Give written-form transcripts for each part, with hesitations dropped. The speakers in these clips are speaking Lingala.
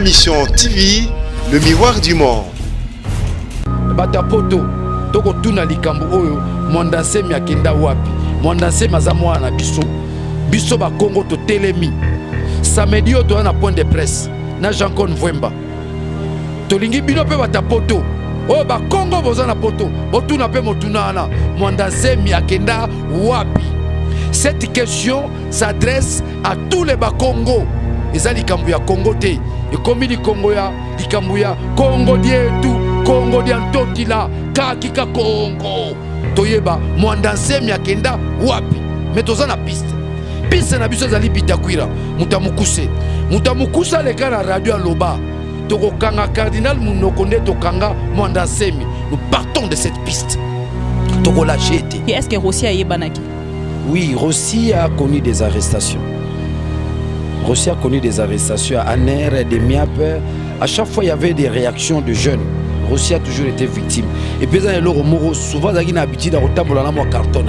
Ma mission TV, le miroir du monde. Batapoto, toko tuna likambo oyo, mondanse mi akenda wapi, mondanse mazamwa na biso, biso ba Congo to telemi. Samedi oyo toza na point de presse, na Jean-Claude Mvwemba. Tolingi bino pe batapoto, oyo ba Congo boza na poto, botuna pe motuna ana, mondanse mi akenda wapi. Cette question s'adresse à tous les Bakongo. Eza likambo ya Congo te. Et comme il Congo ya, likambo ya Congo dietu, Congo diantotila, kakika Congo. Toyeba, mwandanse miakenda wapi. Mais toza na piste. Piste na biso zali bitakwira. Mutamukuse. Mutamukusa leka na radio Loba. Toko kanga cardinal Munokonde tokanga mwandanse mi. Nous partons de cette piste. Toko la jete. Et est-ce que Rossi a yebanaki? Oui, Rossi a connu des arrestations. Rossi a connu des arrestations à Aner, des Miap. À chaque fois, il y avait des réactions de jeunes. Rossi a toujours été victime. Et puis, souvent, il y a l'habitude de carton.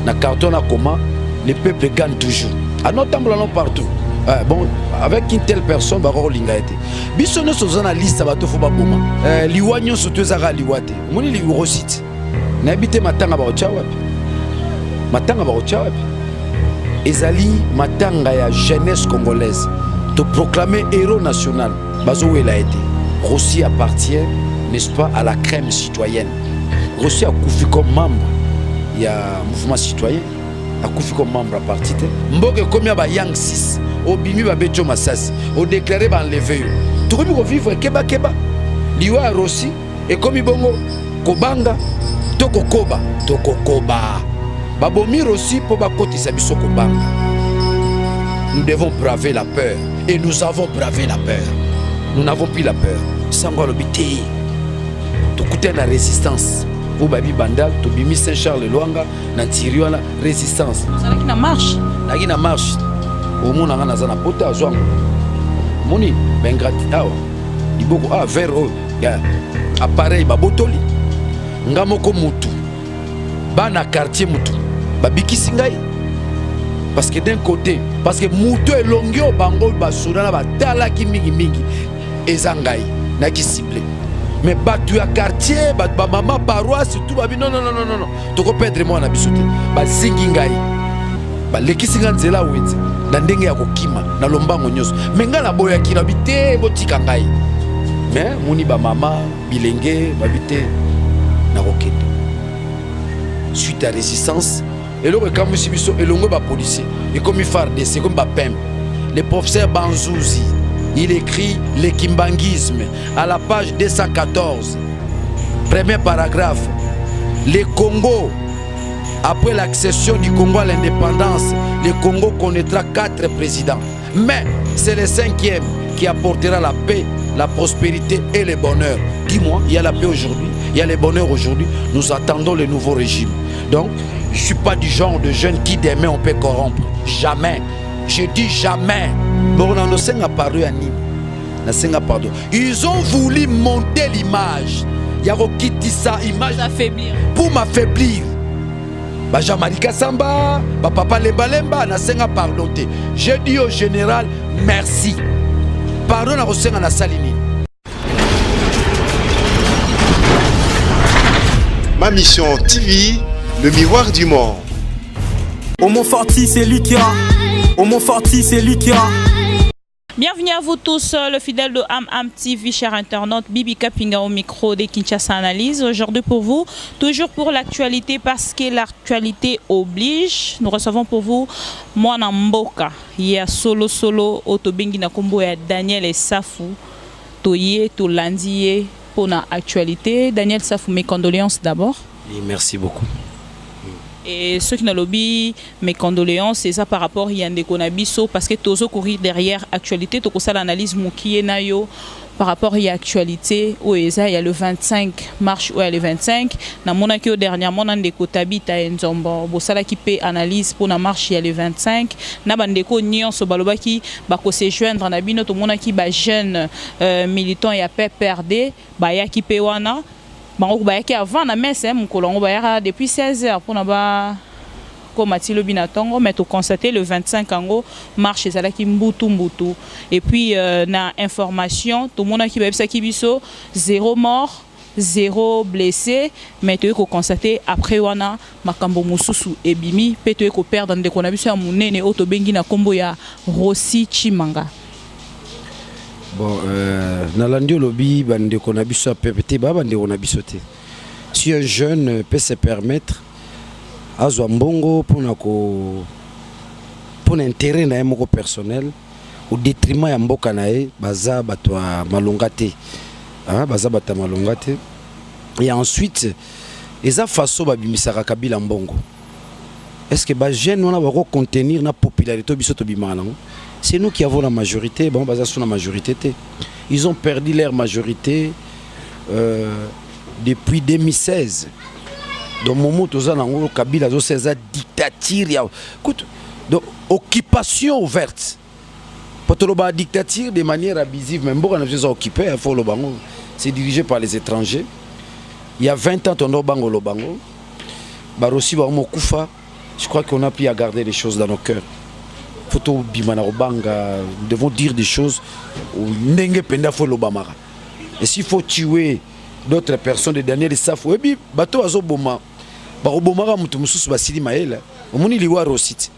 Dans carton, comment les peuples gagnent toujours. À notre temps, partout. Bon, avec une telle personne, il a été. Bissono, c'est une liste, il faut pas comment. Liwanyo, c'est tout ça, Liwate. Mon li Rossi. N'habitez matanga baochawapi. Matanga baochawapi. Ezali matanga ya jeunesse congolaise. De proclamer héros national. Bazo il a été. Rossi appartient, n'est-ce pas, à la crème citoyenne. Rossi a koufi comme membre. Il y a un mouvement citoyen. A koufi comme membre à partir. Mboke komia ba Yang 6. Obimi ba Becho Masasi. O déclaré ba enlevé. Tout comme ko vivre keba keba. Liwa Rossi et comme bongo kobanga toko koba toko koba. Babomir aussi pour bakotisa biso kobanga. Nous devons braver la peur et nous avons bravé la peur. Nous n'avons plus la peur. Sango lobité. To kuté la résistance. Au babi bandal to bimi Saint-Charles Luanga na tiriwa la résistance. Ça qui na marche. Na qui na marche. Au monde na za na pota azwango. Moni bengrati awa. Iboko vers ya appareil babotoli. Ngamoko mutu. Bana quartier mutu. Babikisi ngai. Parce que d'un côté, parce que mutu elongio bango basura na batala ki mingi mingi ezangai na ki ciblé. Mais batu ya quartier, batu ba mama paroisse tout babi non. Toko perdre moi na bisote. Ba zingi ngai. Ba lekisi nganzela wenze. Na ndenge ya kokima na lombango nyoso. Menga na boya kina bité botika ngai. Mais muni ba mama bilenge babité na rokete. Suite à résistance, et le recam sibiso et longo ba policier et comme il farde c'est comme ba pem. Le professeur Banzouzi, il écrit le kimbangisme à la page 214. Premier paragraphe. Le Congo, après l'accession du Congo à l'indépendance, le Congo connaîtra 4 présidents. Mais c'est le 5e qui apportera la paix, la prospérité et le bonheur. Dis-moi, il y a la paix aujourd'hui, il y a le bonheur aujourd'hui. Nous attendons le nouveau régime. Donc, je ne suis pas du genre de jeune qui demain on peut corrompre. Jamais. Je dis jamais. Bon, on a apparu à Nîmes. Ils ont voulu monter l'image. Il y a qui dit ça, image pour m'affaiblir. Jean-Marie Samba, papa Lemba, nasenga pardonner. Je dis au général merci. Pardon à Rosenga na Salini. Ma mission TV, le miroir du monde. Homo Forti, c'est lui qui a. Homo Forti, c'est lui qui a. Bienvenue à vous tous, le fidèle de Am TV, cher internaute, Bibi Kapinga au micro de Kinshasa Analyse. Aujourd'hui pour vous, toujours pour l'actualité, parce que l'actualité oblige. Nous recevons pour vous Mwana Mboka. Il y a solo Otobengi Nakombo et Daniel Safou. Toye, Tolandiye pour l'actualité. Daniel Safou, mes condoléances d'abord. Et merci beaucoup. Et ceux qui n'ont lobby, mes condoléances, c'est ça par rapport à Yande Konabiso, parce que tous courir derrière l'actualité, tout ça l'analyse Moukié Nayo par rapport à l'actualité, où il y a le 25 mars, où il y a le 25, dans mon accueil dernièrement, dans des Kotabi, ta Nzombo, Bossala qui paie analyse pour la marche, il y a le 25, na bandeko Nyon Sobaloba qui va se joindre en abino, tout le monde qui va jeune militant et a PRD, bah ya qui paie wana. Avant la messe, depuis 16h pour ko matilo binatongo mais to constater le 25 ango marche ezalaki mbutu et puis na information tout monde qui ba ki biso 0 mort 0 blessé mais tu ko constater après wana makambo mususu ebimi pe tu ko perdre ndeko na biso ya munene oto bengi na kombo ya Rossi Chimanga. Bon nalandi lobi bandeko na biso pepete ba bandeko na biso te. Si un jeune peut se permettre azwa mbongo pour intérêt na moko personnel au détriment ya mboka na ye baza bato malongate. Bazabata malongate et ensuite eza façon babimisaka Kabila mbongo. Est-ce que ba jeune on va contenir na popularité biso to bimana? C'est nous qui avons la majorité, bon baza sur la majorité. Ils ont perdu leur majorité depuis 2016. Donc moment toza nango Kabila zo seza dictature ya écoute donc occupation ouverte. Potoloba dictature de manière abusive, même beaucoup de gens occupés, c'est dirigé par les étrangers. Il y a 20 ans, on a bango lo bango. Barossi Baromo Koufa, je crois qu'on a pu à garder les choses dans nos cœurs. Photo Bimana Obanga, nous devons dire des choses où Nenge Penda Fo Lobamara. Et s'il faut tuer d'autres personnes, des derniers, les safo, et puis, bateau Azoboma, Barobomara Moutumusus Basili Maël, au Moni Liwa Rossit.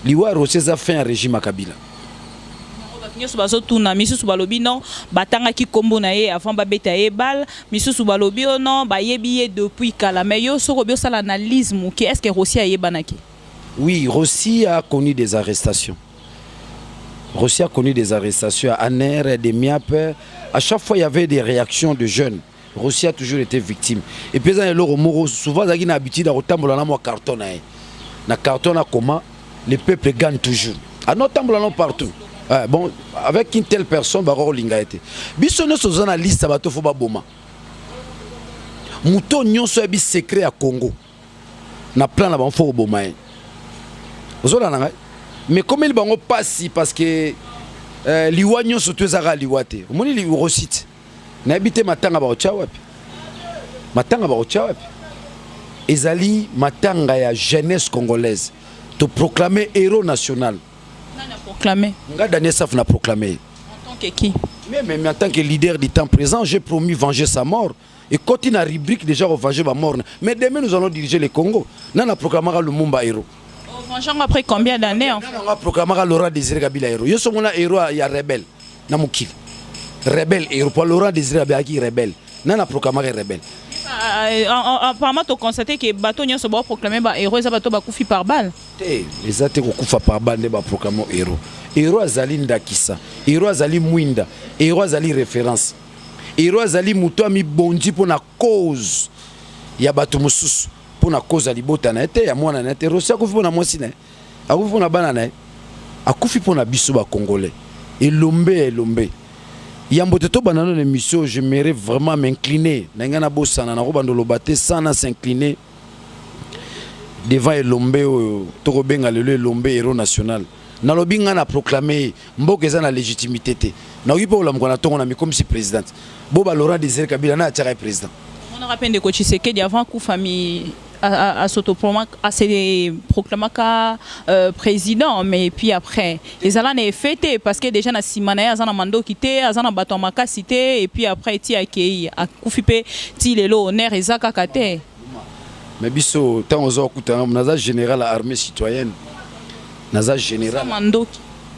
Liwa Rossit a fait un régime à Kabila. Tuna misusu balobi non batanga ki kombo na ye avant ba beta e bal misusu balobi non ba yebi depuis kala mais yo soko bio sala analyse ki est-ce que Rossi a yebanaki? Oui, Rossi a connu des arrestations. Rossi a connu des arrestations à Aner, des Miap. À chaque fois il y avait des réactions de jeunes. Rossi a toujours été victime. Et puis souvent il a habitué à retambola na mo carton na carton na comment les peuples gagnent toujours. À notre tambola partout. Bon, avec une telle personne, Baro Lingaete. Bisonne sur la liste, Sabato Foba Boma. Mouton nyon soit bis secret à Congo. Na plan là-bas, il faut Boma. Mais comme il va passer parce que Liwanyon surtout Zara Liwate. Mon il Rossit. N'habite Matanga Baochawapi. Matanga Baochawapi. Ezali Matanga ya jeunesse congolaise. Te proclamer héros national. Proclamé. Daniel Saf n'a proclamé. En tant que qui? Mais en tant que leader du temps présent, j'ai promis venger sa mort. Et quand il a rubrique déjà venger ma mort. Mais demain nous allons diriger le Congo. Nous allons proclamer le Mumba héros. Vengeant après combien d'années? Nous allons proclamer Laurent Désiré Kabila héros. Je suis mon héros, il y a rebelle. Namoukil. Rebelle héros. Pour Laurent Désiré Kabila qui rebelle. Nous allons proclamer rebelle. Apparemment, tu as constaté que bateau n'y a pas proclamé héros et bateau va couper par balle. Les athées couffent par balle ne va proclamer héros. Héros Azali Ndakisa, héros Azali Mouinda, héros Azali référence. Héros Azali Mouto ami bondi pour la cause. Il y a bateau moussous pour la cause à l'ibotana. Il y a moi na Rossi a couffé pour la moissine. A couffé pour la banane. A couffé pour la bisouba congolais. Et l'ombe. Yamboteto banano l'émission, j'aimerais vraiment m'incliner. Nangana bossana na robando lobate sana s'incliner devant Elombe Torobenga le Elombe héros national. Na lobinga na proclamer mbokeza na légitimité té. Na oyipo olam kona tongo na mi comme si président. Boba Laurent Désiré Kabila na atira président. On a rappelé de coach Tshisekedi avant coup famille à se proclamer président, mais puis après les alans est fêté parce que déjà na simana azana mando quitté azana bato maka cité et puis après ti accueilli a kufipe ti lelo honneur ezaka kate. Mais biso tant aux okuta naza général à armée citoyenne naza général mando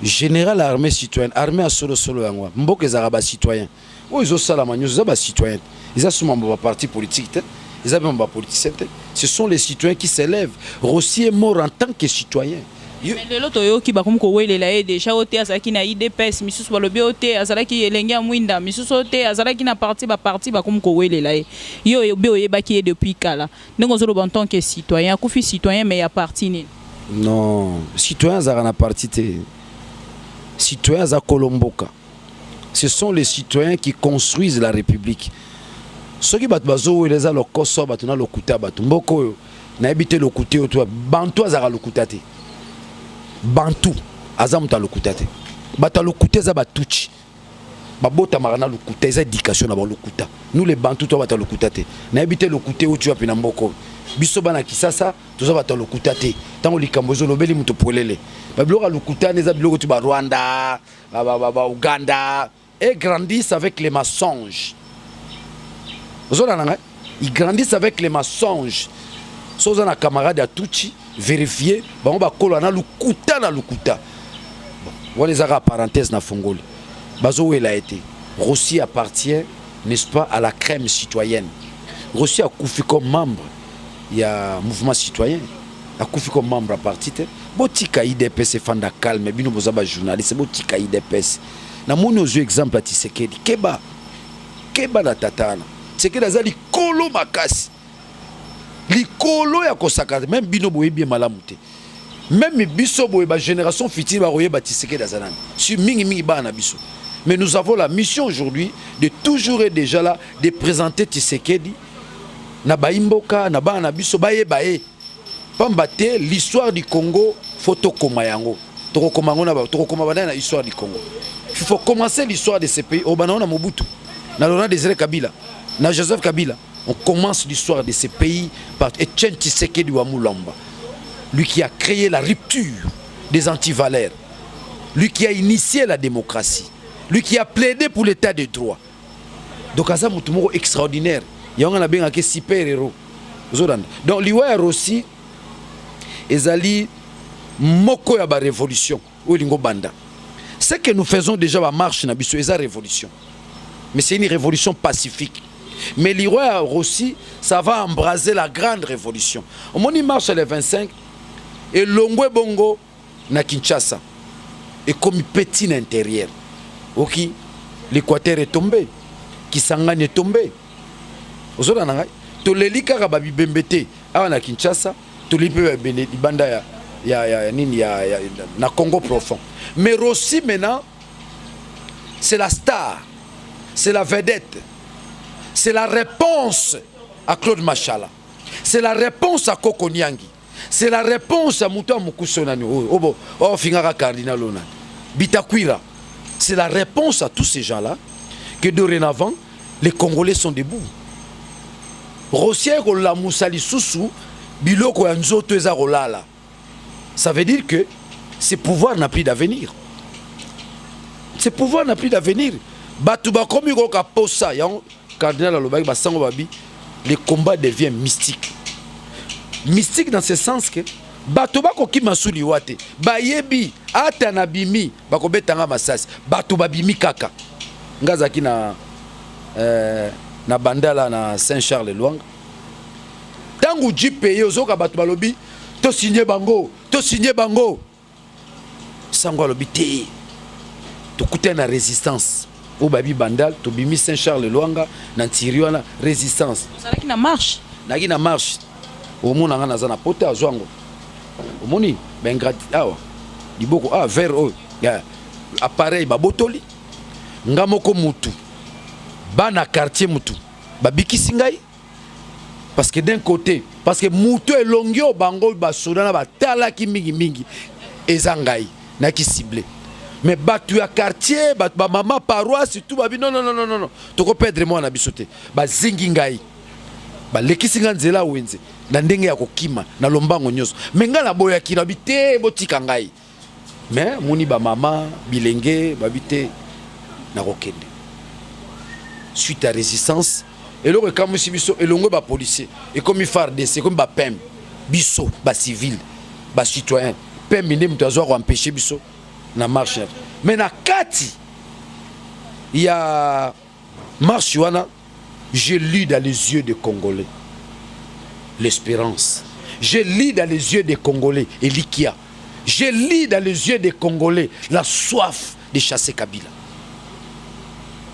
général à armée citoyenne armée à solo yango mboka ezaka ba citoyen o izo sala manyozo za ba citoyen ils assument ba parti politique. Ils avaient un politicien. Ce sont les citoyens qui s'élèvent. Rossi est mort en tant que citoyen. Mais l'autre qui va comme quoi il est déjà au théâtre qui n'a IDPS, Missus Walobiote, Azala qui est l'enga Mwinda, Missus Ote, Azala qui n'a parti va comme quoi il est là. Yo Béoyeba qui est depuis Kala. Nous sommes en tant que citoyen, Koufi citoyen mais il y a parti. Non, citoyens Zara n'a parti. Citoyens à Kolomboka. Ce sont les citoyens qui construisent la République. Ceux qui battent bazo les a le koso batuna le kuta batumboko na habité le kuté autour bantu azara le kutate bantu azamuta le kutate bata le kuté za batuchi babota marana le kuta za éducation na ba le kuta nous les bantu to bata le kutate na habité le kuté autour pina mboko biso bana kisasa toza bata lokuta te tango likambo zo lobeli muto polele ba biloko lokuta neza biloko tu ba Rwanda ba Uganda et grandissent avec les mensonges. Ils grandissent avec les mensonges. So za na camarade ya Tuchi vérifier bango ba kolo na lukuta na lukuta. Bon, voilà les ara parenthèse na fongoli. Bazo où elle a été. Rossi appartient, n'est-ce pas, à la crème citoyenne. Rossi a koufi comme membre, il y a un mouvement citoyen, a koufi comme membre à partir. Botika IDPS fanda calme, bino bozaba journaliste, botika IDPS. Na moni aux yeux exemple à Tshisekedi, keba na tatana. Tshisekedi azali kolo makasi. Likolo ya kosaka, même bino boye bien malamute. Même biso boye ba génération future ba roye ba Tshisekedi azanani. Sur mingi ba na biso. Mais nous avons la mission aujourd'hui de toujours et déjà là de présenter Tshisekedi na baimboka na ba na biso baye bae. Pambate l'histoire du Congo photo komayango. Toko komango na ba toko komabana na histoire du Congo. Il faut commencer l'histoire de ces pays au Bana na Mobutu, na Laurent Désiré Kabila, na Joseph Kabila. On commence l'histoire de ces pays par Etienne Tshisekedi wa Mulamba. Lui qui a créé la rupture des antivaleurs. Lui qui a initié la démocratie. Lui qui a plaidé pour l'état de droit. Donc ça c'est extraordinaire. Il y a un super héros. Donc l'Iwa Rossi ezali moko ya ba révolution ou lingo banda. Ce que nous faisons déjà la marche na biso eza révolution. Mais c'est une révolution pacifique. Mais l'Iwa Rossi ça va embraser la grande révolution. Au moment où marche le 25 et Longwe Bongo na Kinshasa et comme petit intérieur. Ok, l'Équateur est tombé, Kisangani est tombé. Aujourd'hui, tout les lika babi bembete, à na Kinshasa, tout les banda ya na Congo profond. Mais Rossi maintenant, c'est la star, c'est la vedette, c'est la réponse à Claude Machala, c'est la réponse à Koko Nyangi, c'est la réponse à Mouta Mukusonani, oh Fingara Cardinal Lona, Bitakwira. C'est la réponse à tous ces gens-là que dorénavant, les Congolais sont debout. Ça veut dire que ce pouvoir n'a plus d'avenir. Ce pouvoir n'a plus d'avenir. Le combat devient mystique. Mystique dans ce sens que bato bako kimasuli wate bayebi ata na bimi bako betanga masasi bato babimi kaka ngazaki na bandala na Saint-Charles Luanga tangu jipe yozoka bato balobi to signer bango sango lobi te to kuta na résistance o babi bandal to bimi Saint-Charles Luanga na tiriwana résistance salaki na marche au mona ngana za na pote azwango omoni ben gratuit awa liboko vers eux appareil babotoli ngamoko mutu bana quartier mutu babikisi ngai parce que d'un côté parce que mutu elongio bango basodana batalaki mingi ezangai na ki ciblé mais batu ya quartier batu ba mama paroisse tout babi non toko perdre moi na bisote bazingi ngai balekisi nga nzela wenze na ndenge ya kokima na lombango nyoso menga na boya kina bité botika ngai mais moni ba mama bilenge babité na kokende suite à résistance et le comme si biso elongo ba policier et comme FARDC comme ba PEM biso ba civil ba citoyen PEM inde mutazo ko empêcher biso na marche mais na kati il y a marche wana. Je lis dans les yeux des Congolais l'espérance. Je lis dans les yeux des Congolais Elikia. Je lis dans les yeux des Congolais la soif de chasser Kabila.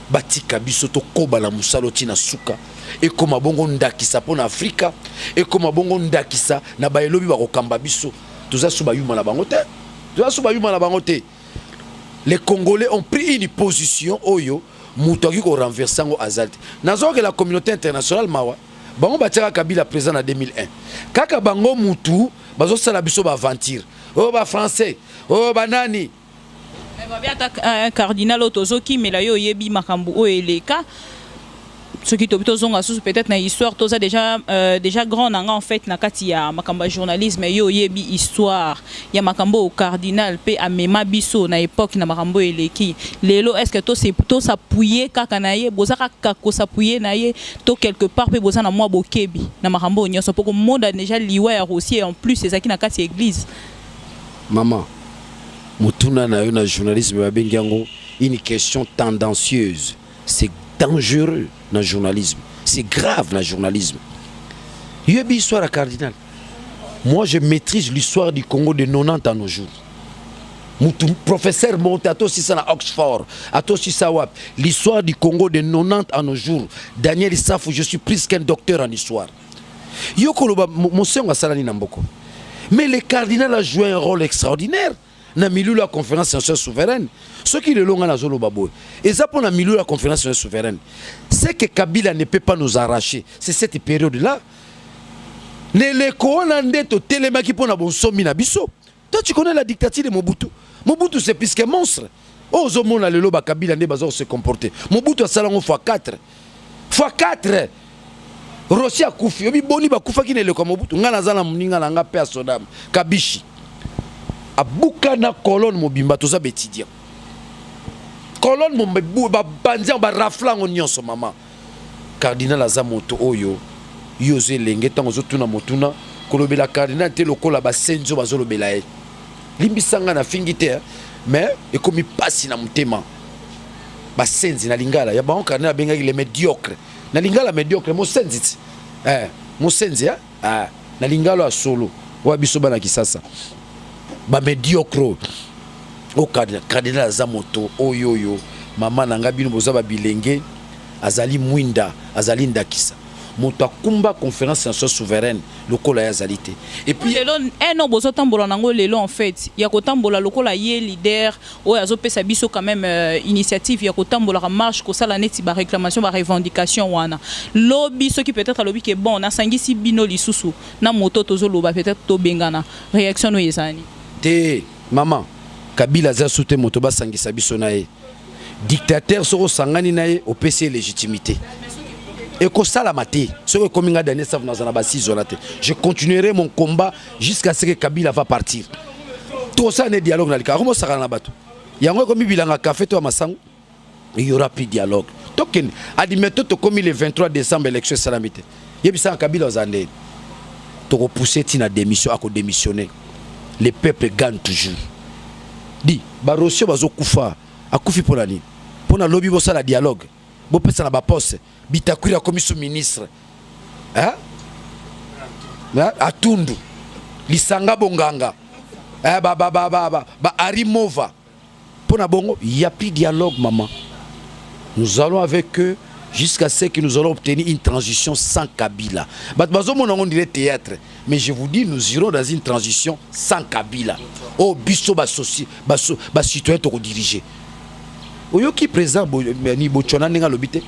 Batika bisoto koba la musaloti na suka. Et comme abongo ndakisa pour Afrika. Et comme abongo ndakisa na baelobi bakokamba biso. Toza suba yuma na bangote. Les Congolais ont pris une position oyo. Moutaki ko renverser ngo azalti nazo que la communauté internationale mawa bango batira Kabila président en 2001 kaka bango mutu bazo sala biso ba aventure oh ba français oh ba nani mais ba biata un cardinal otozoki mela yo yebi makambu o eleka ce qui est peut-être une histoire, tout ça déjà grand en fait, il y a un journalisme, il y a une histoire, il y a un cardinal, il y a un biso na époque, il y a un eleki. Lelo, est-ce que tout s'appuyer, kakanaye, bozaka kako s'appuyer naye, tout quelque part, peut bozana moi bokebi, na marambo nyonso, pour que le monde a déjà lié aussi, et en plus, c'est ça qui n'a qu'à l'église. Maman, mutuna na yo na journalisme ba bengango, une question tendancieuse. C'est dangereux dans le journalisme. C'est grave dans le journalisme. Il y a une histoire à cardinal. Moi, je maîtrise l'histoire du Congo de 90 à nos jours. Mon professeur monte à toi si ça à Oxford, à toi si ça wap. L'histoire du Congo de 90 à nos jours. Daniel Issafou, je suis plus qu'un docteur en histoire. Yokoloba, mon sœur Salani Namboko. Mais le cardinal a joué un rôle extraordinaire. Na milieu la conférence nationale souveraine, ceux qui le l'ont à Zolo Babo, et ça pour la milieu la conférence nationale souveraine, c'est que Kabila ne peut pas nous arracher. C'est cette période-là. Ne le koonande to telemaki pour na bon somi na biso. Toi tu connais la dictature de Mobutu. Mobutu c'est plus qu'un monstre. Oh zomona le loba Kabila ne bazo se comporter. Mobutu a salango x4. x4. Rossi a koufi. Obi boni ba kufa ki ne le ko Mobutu. Ngana zala muninga na nga pe asodam. Kabishi. Abuka na colonne mobimba toza betidia colonne mo ba bandia ba raflang nyonso mama cardinal azamoto oyo yoze lenge tango zotuna motuna kolobela cardinal te lokola ba senzo bazolobela e limbisanga na fingite mais ekomi pasi na mutema ba senzi na lingala ya ba cardinal bengaki le médiocre na lingala médiocre mo senzi mo senzi na lingala a solo wa biso bana kisasa ba médiocre au cardinal azamoto oyoyo mama nanga bino boza ba bilenge azali mwinda azali ndakisa moto akumba conférence nationale souveraine lokola ya azalite et puis lelo un bozo tambola nango lelo en fait ya ko tambola lokola ye leader o azo pesa biso quand même initiative ya ko tambola marche ko sala neti ba réclamation ba revendication wana lobby ce qui peut-être lobby que bon na sangisi bino lisusu na moto tozo loba peut-être to bengana réaction no yesani te maman Kabila za soute moto ba sangisa biso na ye dictateur soko sangani na ye opesi légitimité et ko sala maté soko kominga Daniel Issafou na zana ba sizolate je continuerai mon combat jusqu'à ce que Kabila va partir tout ça ne dialogue na lika komo saka na bato yango komi bilanga café to masango il y aura plus dialogue token admettons to komi le 23 décembre élection salamité yebisa Kabila zande to ko pousser tina démission ako démissionner. Les peuples gagnent toujours. Dit, Barosio bazo kufa, akufi pour l'année. Pour la lobby bossa la dialogue. Bo pesa na ba poste, Bitakwira a commis sous ministre. Hein? Atundu. Lisanga Bonganga. Arimova. Pour na bongo, il y a plus de dialogue maman. Nous allons avec eux jusqu'à ce que nous allons obtenir une transition sans Kabila. On dirait théâtre, mais je vous dis, nous irons dans une transition sans Kabila. Oh, biso bas citoyen to diriger. Oyo qui présent ni Botswana ninga lobité.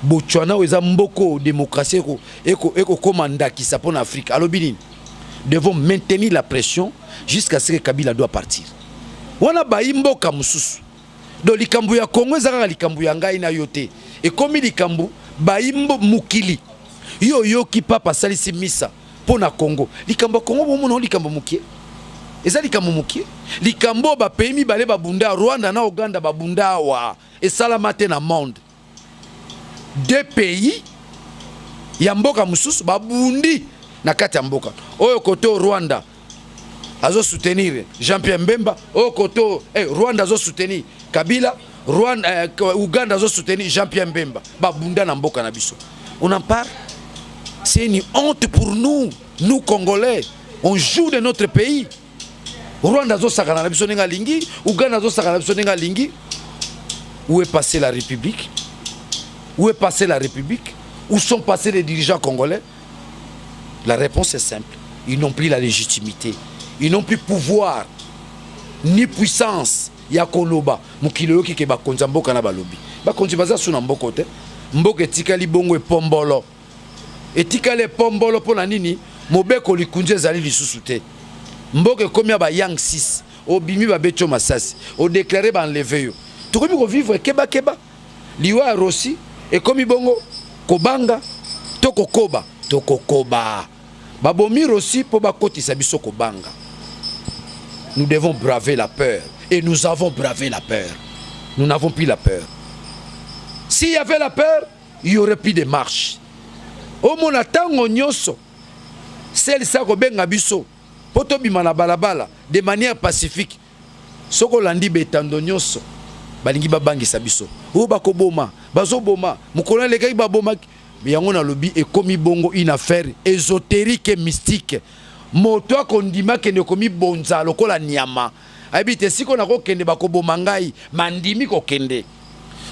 Botswana oza mboko démocratie eko commanda qui sa pour l'Afrique. Alors bini, devons maintenir la pression jusqu'à ce que Kabila doit partir. Wana ba imboka mususu. Do likambu ya Congo ezaka likambu ya ngai na yote. Et comme il kambu baimbo mukili yo ki papa salisi misa pona Congo likambo Congo bomono likambo mukie eza likambo mukie likambo ba pays mi bale babunda Rwanda na Uganda babunda wa et salamate na monde deux pays ya mboka mususu babundi na kati ya mboka oyo koto Rwanda azo soutenir Jean-Pierre Mbemba oyo koto Rwanda azo soutenir Kabila Rwanda, Uganda a soutenu Jean-Pierre Mbemba. Babunda na mboka na biso. On en parle. C'est une honte pour nous, nous Congolais. On joue de notre pays. Rwanda a sakana na biso ninga lingi, Uganda a sakana na biso ninga lingi. Où est passée la République? Où est passée la République? Où sont passés les dirigeants congolais? La réponse est simple. Ils n'ont plus la légitimité. Ils n'ont plus pouvoir ni puissance. Ya koloba mukilo ki ke ba konza mboka na balobi ba konzi baza suna mboko te mboka etikali bongo epombolo etikali epombolo pona nini mobeko likunje ezali lisusu te mboka komi ba yang 6 obimi ba becho masasi o déclarer ba enlever yo tokomi ko vivre keba liwa Rossi Et comme bongo, kobanga, toko koba. Babomir aussi pour bakoti sabiso kobanga. Nous devons braver la peur. Et nous avons bravé la peur. Nous n'avons plus la peur. S'il y avait la peur, il y aurait plus de marche. Au monatango nyoso, celle sa kobenga biso, poto bimana balabala, de manière pacifique. Soko landi betando nyoso, balingi babangisa biso. O bakoboma, bazoboma, mukona lekai baboma. Yango na lobi ekomi bongo une affaire ésotérique et mystique. Moto akondima kende komi bonza lokola nyama. Habite siko na ko kende bakoboma ngai, mandimi ko kende.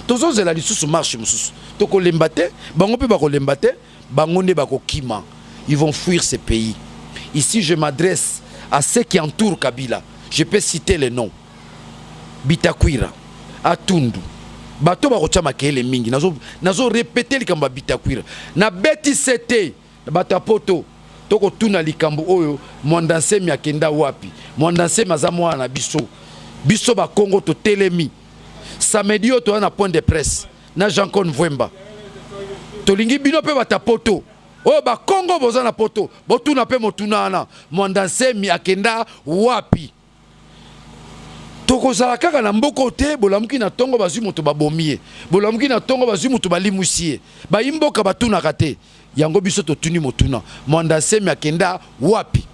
Tozo zela lisusu marche mususu. Toko lembate, bango pe bako lembate, bango ne bako kima. Ils vont fuir ce pays. Ici je m'adresse à ceux qui entourent Kabila. Je peux citer les noms. Bitakwira, Atundu. Bato ba kocha makele mingi nazo répéter likambo Bitakwira na beti sete bata poto toko tuna likambo oyo mwandanse mi akenda wapi mwandanse mazamwa na biso ba Congo to telemi samedi to na point de presse na Jean-Claude Mvemba tolingi bino pe bata poto oyo ba Congo boza na poto botuna pe motunana mwandanse mi akenda wapi. Tokozala kaka na mboko te bolamuki na tongo bazwi moto babomie bolamuki na tongo bazwi moto balimusie ba imboka batunaka te yango biso totuni motuna mwandasemi akenda wapi.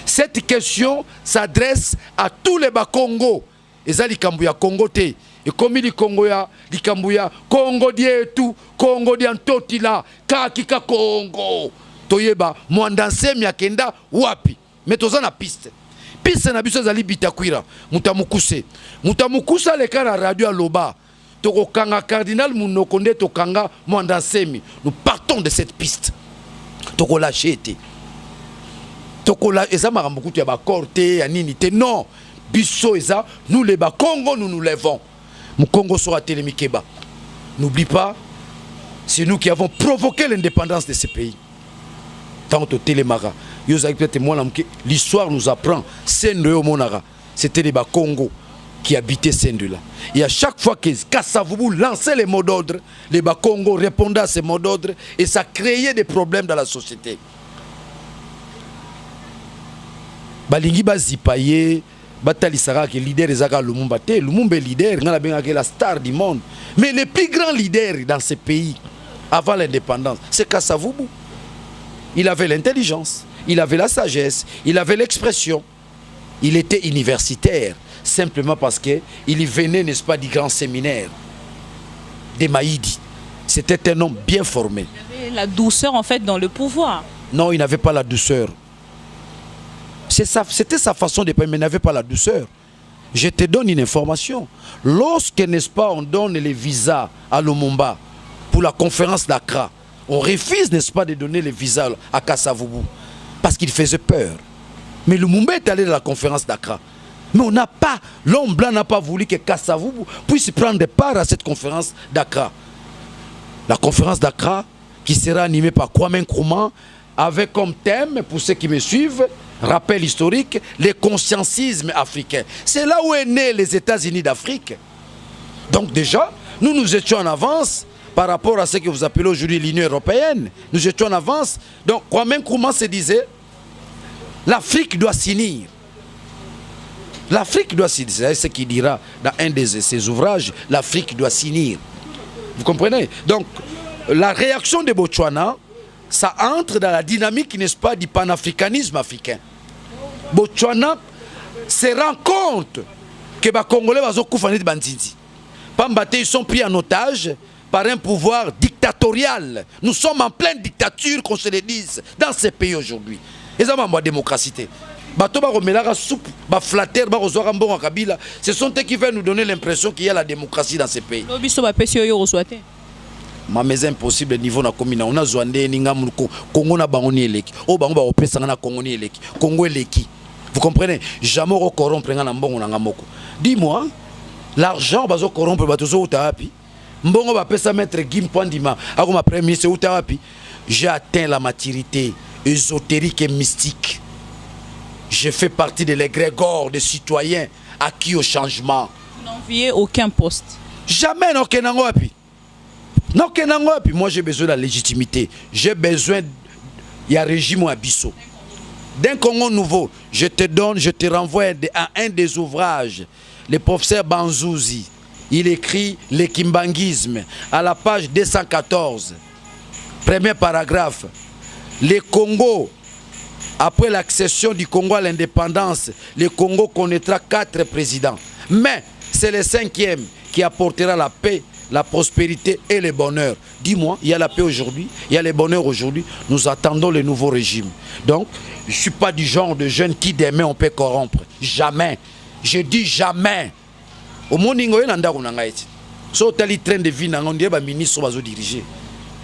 Cette question s'adresse à tous les Bakongo eza likambo ya Congo te ekomi likongo ya likambo ya Congo dietu Congo dia ntotila kakika Congo toyeba mwandasemi akenda wapi. Mais toza na piste piste na biso zali Bitakwira mutamukusa le kana radio Loba toko kanga cardinal Munokonde to kanga Mwandasemi. Nous partons de cette piste toko lâcher te toko la eza makambo kutu ya bakorte ya nini te non biso eza nous les Bakongo nous nous levons Mukongo sera telemikeba. N'oublie pas c'est nous qui avons provoqué l'indépendance de ce pays. Tant au télémara l'histoire nous apprend c'était les Bakongo qui habitaient Sendula. Et à chaque fois que Kasavubu lançait les mots d'ordre, les Bakongo répondaient à ces mots d'ordre et ça créait des problèmes dans la société. Balingi bazipaye Batali Sara qui est leader Ezaka Lumumba te Lumumba est leader la star du monde. Mais le plus grand leader dans ce pays avant l'indépendance, c'est Kasavubu. Il avait l'intelligence, il avait la sagesse, il avait l'expression. Il était universitaire, simplement parce qu'il venait, n'est-ce pas, du grand séminaire de Maïdi. C'était un homme bien formé. Il avait la douceur, en fait, dans le pouvoir. Non, il n'avait pas la douceur. C'était sa façon de parler, mais il n'avait pas la douceur. Je te donne une information. Lorsque, n'est-ce pas, on donne les visas à Lumumba pour la conférence d'Accra, on refuse, n'est-ce pas, de donner les visas à Kasavubu parce qu'il faisait peur. Mais Lumumba est allé à la conférence d'Accra. Mais on n'a pas, l'homme blanc n'a pas voulu que Kasavubu puisse prendre part à cette conférence d'Accra. La conférence d'Accra, qui sera animée par Kwame Nkrumah, avec comme thème, pour ceux qui me suivent, rappel historique, le conscientisme africain. C'est là où est né les États-Unis d'Afrique. Donc déjà, nous étions en avance par rapport à ce que vous appelez aujourd'hui l'Union européenne. Nous étions en avance. Donc, Kwame Nkrumah se disait, l'Afrique doit s'unir. L'Afrique doit s'unir. C'est ce qu'il dira dans un de ses ouvrages, l'Afrique doit s'unir. Vous comprenez? Donc, la réaction de Botswana, ça entre dans la dynamique, n'est-ce pas, du panafricanisme africain. Botswana se rend compte que les Congolais vont se banditi. Pambate, ils sont pris en otage par un pouvoir dictatorial. Nous sommes en pleine dictature, qu'on se le dise, dans ces pays aujourd'hui. Et ça va, démocratie. Ce sont eux qui veulent nous donner l'impression qu'il y a la démocratie dans ces pays. Ma maison impossible niveau na commune on a Zouandé ninga Congo na bangoni eleki o bango ba opesa na Congo ni eleki Congo eleki. Vous comprenez? Jamais au corrompre na mbongo na ngamoko. Dis-moi, l'argent bazo corrompre batozo utapi. Mbongo ba pesa mettre Gim Pandima ako ma premier ministre utapi. J'ai atteint la maturité ésotérique et mystique. Je fais partie de l'égrégore des citoyens acquis au changement. Vous n'enviez aucun poste. Jamais non kenango api. Non, puis moi j'ai besoin de la légitimité. J'ai besoin, il y a un régime à Bissau. D'un Congo nouveau, je te renvoie à un des ouvrages, le professeur Banzouzi. Il écrit le kimbanguisme à la page 214. Premier paragraphe. Le Congo, après l'accession du Congo à l'indépendance, le Congo connaîtra 4 présidents. Mais c'est le 5e qui apportera la paix, la prospérité et le bonheur. Dis-moi, il y a la paix aujourd'hui, il y a le bonheur aujourd'hui. Nous attendons le nouveau régime. Donc, je ne suis pas du genre de jeune qui demain on peut corrompre. Jamais. Je dis jamais. Au monde, il y a un train de vie, on dit ministre va diriger.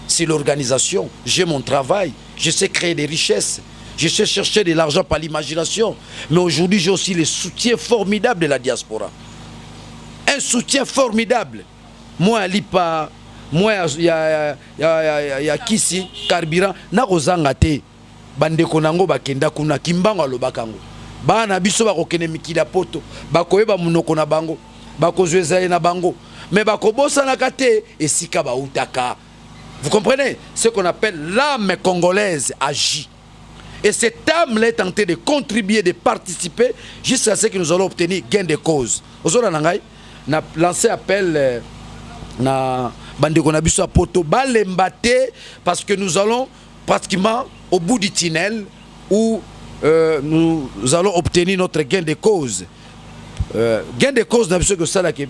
C'est l'organisation. J'ai mon travail. Je sais créer des richesses. Je sais chercher de l'argent par l'imagination. Mais aujourd'hui, j'ai aussi le soutien formidable de la diaspora. Un soutien formidable. Moi, à l'IPA, moi, il y a Kisi, Carburant, Narozangate, Bandeko Nango Bakenda Kuna, Kimbango Lobakango. Bana biso bakokene mikila poto, bakoyeba munoko na bango, bakozweza na bango, mais bakobosa na kate esika bautaka. Vous comprenez? Ce qu'on appelle l'âme congolaise agit. Et cette âme-là est tentée de contribuer, de participer jusqu'à ce que nous allons obtenir gain de cause. Aujourd'hui, on a lancé appel na Bandeko na biso poto balembate parce que nous allons pratiquement au bout du tunnel où nous allons obtenir notre gain de cause. Gain de cause, c'est que ça là que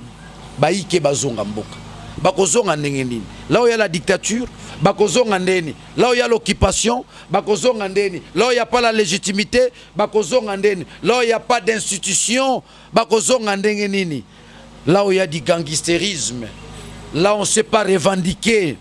baïke bazonga mboka. Bakozonga ndengeni. Là où il y a la dictature, bakozonga ndeni. Là où il y a l'occupation, bakozonga ndeni. Là où il n'y a pas la légitimité, bakozonga ndeni. Là où il n'y a pas d'institution, bakozonga ndengeni. Là où il y a du gangsterisme, là où on ne sait pas revendiquer,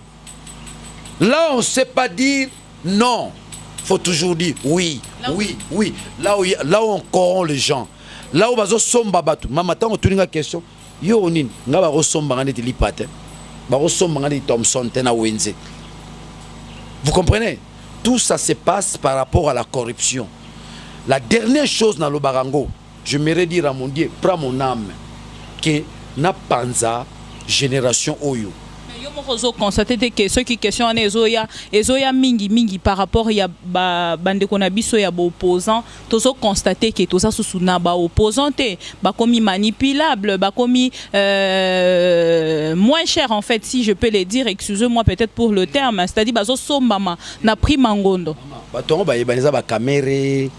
là où on ne sait pas dire non. Il faut toujours dire oui, oui, oui. Là où on corrompt les gens. Là où bazo somba batu. Maman, tant on tourne la question. Yo onin, nga baro somba ngane te lipate. Baro somba ngane Thompson tena Wenze. Vous comprenez? Tout ça se passe par rapport à la corruption. La dernière chose dans le barango, je m'aimerais dire à mon Dieu, prends mon âme, que na panza génération Oyo. Yo constater que ceux qui questionnent ezoya mingi par rapport ya bandeko na biso ya opposant tozo constater que toza susuna ba opposant te ba komi manipulable ba komi moins cher en fait si je peux le dire, excusez-moi peut-être pour le terme, c'est-à-dire bazo sombama na prix mangondo ba tongo ba yebaniza ba caméra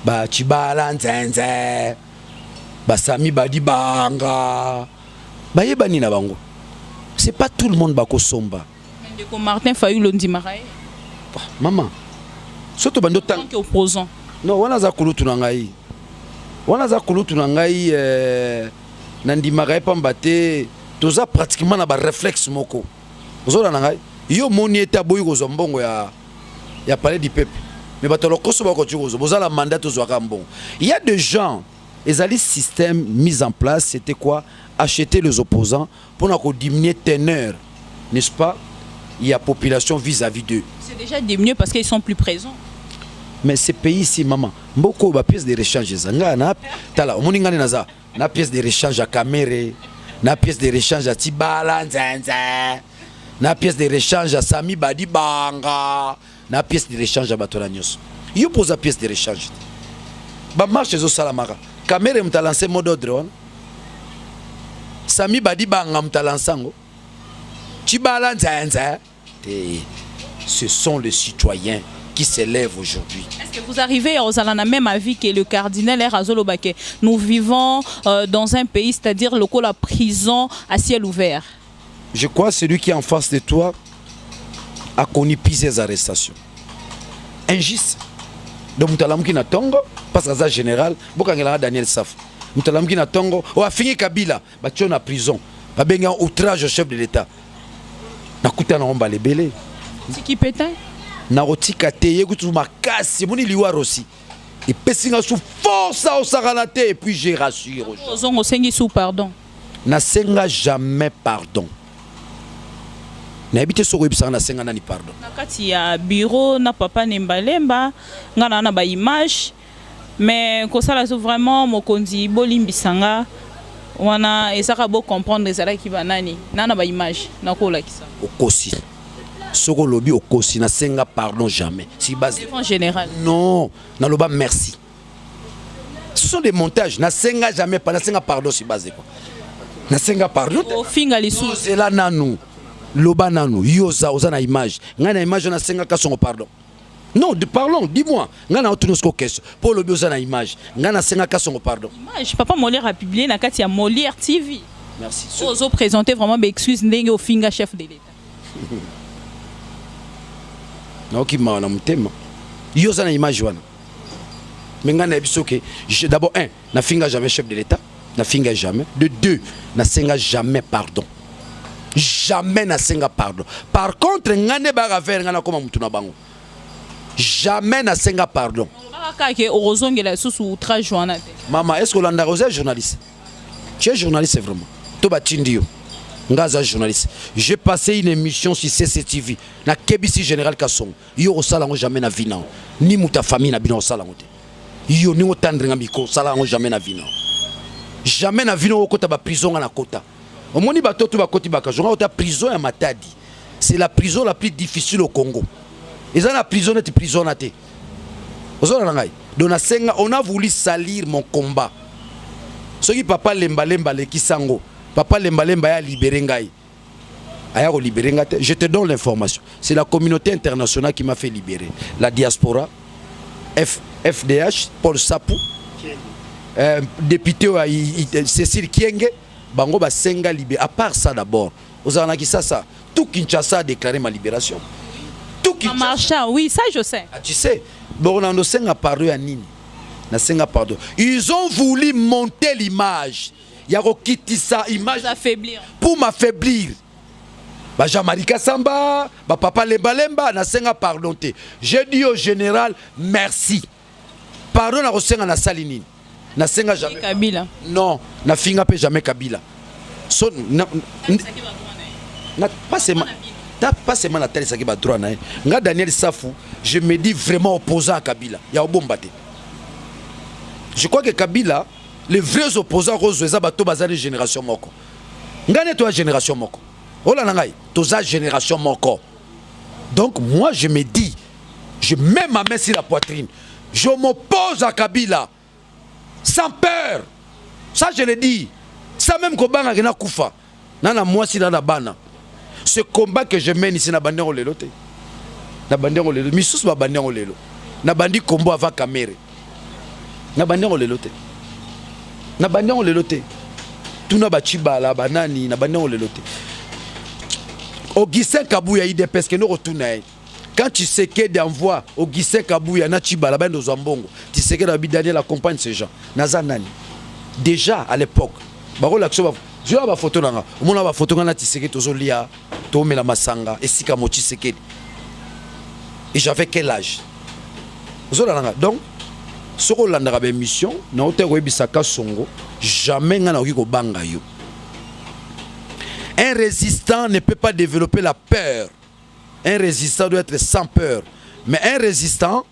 ba chibala nzenze ba sami badi banga ba yebani na bango. C'est pas tout le monde bako somba. Martin Fayulu Ndimaraye. Maman. Surtout bando tant que opposant. Non, wana za kulutu na ngai. Wana za kulutu na ngai na Ndimaraye pambate toza pratiquement na ba réflexe moko. Ozola na ngai. Yo moni eta boyi ko zombongo ya parler du peuple. Mais bato lokoso bako tchozo. Bozala mandat tozo ka mbongo. Il y a des gens, les systèmes mis en place, c'était quoi? Acheter les opposants pour diminuer teneur, n'est-ce pas? Il y a population vis-à-vis d'eux. C'est déjà diminué parce qu'ils sont plus présents. Mais ces pays ici, maman, beaucoup de pièces de rechange. Na pièce de rechange à Kamere, na pièce de rechange à Tibala, na pièce de rechange à Sami Badi Banga, na pièce de rechange à Batoranios. Il pose la pièce de rechange. Ba marche zo salamara. Kamere m'a lancé mot d'ordre. Sami Badi Banga mtalansango. Chibala nzanza. Ce sont les citoyens qui s'élèvent aujourd'hui. Est-ce que vous arrivez à la même avis que le cardinal Razolo Baké? Nous vivons dans un pays, c'est-à-dire la prison à ciel ouvert. Je crois que celui qui est en face de toi a connu plusieurs arrestations. Injuste. Donc mutalam ki na tongo parce que ça général, bokangela Daniel Saf. Mutalam ki na tongo, o a fini Kabila, ba tio na prison. Ba benga outrage au chef de l'État. Na kuta na omba lebele. C'est qui pétain? Na rotika te yekutu makasi, moni liwar aussi. Et pesinga sous force au saranate et puis je rassure. Ozongo sengi sous pardon. Na senga jamais pardon. N'habite sur website na senga nani pardon. Nakati ya bureau na papa Nembalemba ngana na ba image mais ko sala so vraiment mokonzi bolimbisanga wana ezaka bo comprendre ezalaki banani nana ba image nakolakisa okosi soko lobi okosi na senga pardon jamais si base en général non na loba merci ce sont des montages na senga jamais pas na senga pardon si base quoi na senga pardon au finga lisu c'est là nanu loba nanu yoza oza na image nga na image na senga ka songo pardon non parlons dis-moi nga na otunosko question pour lobi oza na image nga na senga ka songo pardon image papa Molière a publié na kati ya Molière TV merci ozo présenter vraiment be excuse ndenge au finga chef de l'état naoki mawa na mutema yoza na image wana mais nga na biso ke d'abord un na finga jamais chef de l'état na finga jamais de deux na senga jamais pardon jamais na senga pardon par contre nga ne ba faire nga na koma mutu na bango jamais na senga pardon kaka orozongela susu outrage wana te maman est-ce que l'anda rosé journaliste tu es journaliste vraiment to batindi yo ngaza journaliste j'ai passé une émission sur CCTV na KBC Général Kasson yo osalango jamais na vina ni muta famille na bino osalango te yo ni otandre nga miko osalango jamais na vina jamais na vino okota ba prison na kota omoni batoto bakoti bakajonga ota prison ya Matadi c'est la prison la plus difficile au Congo ils ont la prison et prison na te ozona ngai dona senga on a voulu salir mon combat ce qui papa lemba le kisango papa lemba ya libéré ngai aya ko libérer nga te je te donne l'information c'est la communauté internationale qui m'a fait libérer la diaspora FDH Paul Sapou député Cécile Kienge bango ba senga libéré à part ça d'abord ozana ki ça tout Kinshasa a déclaré ma libération tout Kinshasa oui ça je sais ah, tu sais bon on senga pardon ya nini na senga pardon ils ont voulu monter l'image yako kitisa image affaiblir pour m'affaiblir ba Jean-Marie Kassamba ba papa lemba na senga pardon te j'ai dit au général merci pardon na kosenga na salinini na senga jamais Kabila non na finga pe jamais Kabila so na pas seulement la télé saki ba droit na nga Daniel Safou je me dis vraiment opposant à Kabila ya obombate je crois que Kabila les vrais opposants rose eza bato bazali génération moko ngane toi génération moko ola nangai toza génération moko donc moi je me dis je mets ma main sur la poitrine je m'oppose à Kabila sans peur ça je le dis ça même kobanga kena kufa nana moi si nana bana ce combat que je mène ici na bandero lelo te na bandero lelo misusu ba bandero lelo na bandi combo avant caméra na bandero lelo te na bandero lelo te tuna ba chibala banani na bandero lelo te Augustin Kabouya IDPS que nous retournons quand tu sais qu'il envoie Augustin Kabouya na chibala ben dans Zambongo tu sais que David Daniel accompagne ces gens nazanani déjà à l'époque baro l'action je la photo nanga on a photo na tiseke tozolia to mela masanga esika mo tiseke et j'avais quel âge ozolanga donc ce qu'on l'a ba émission na hôtel Webisaka Songo jamais nga na ko banga yo un résistant ne peut pas développer la peur un résistant doit être sans peur mais un résistant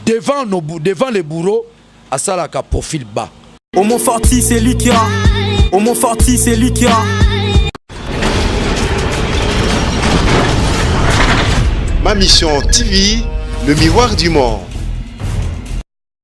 devant les bourreaux à ça la profil bas Homo Forti c'est lui qui a Homo Forti c'est lui qui a Ma mission TV, le miroir du monde.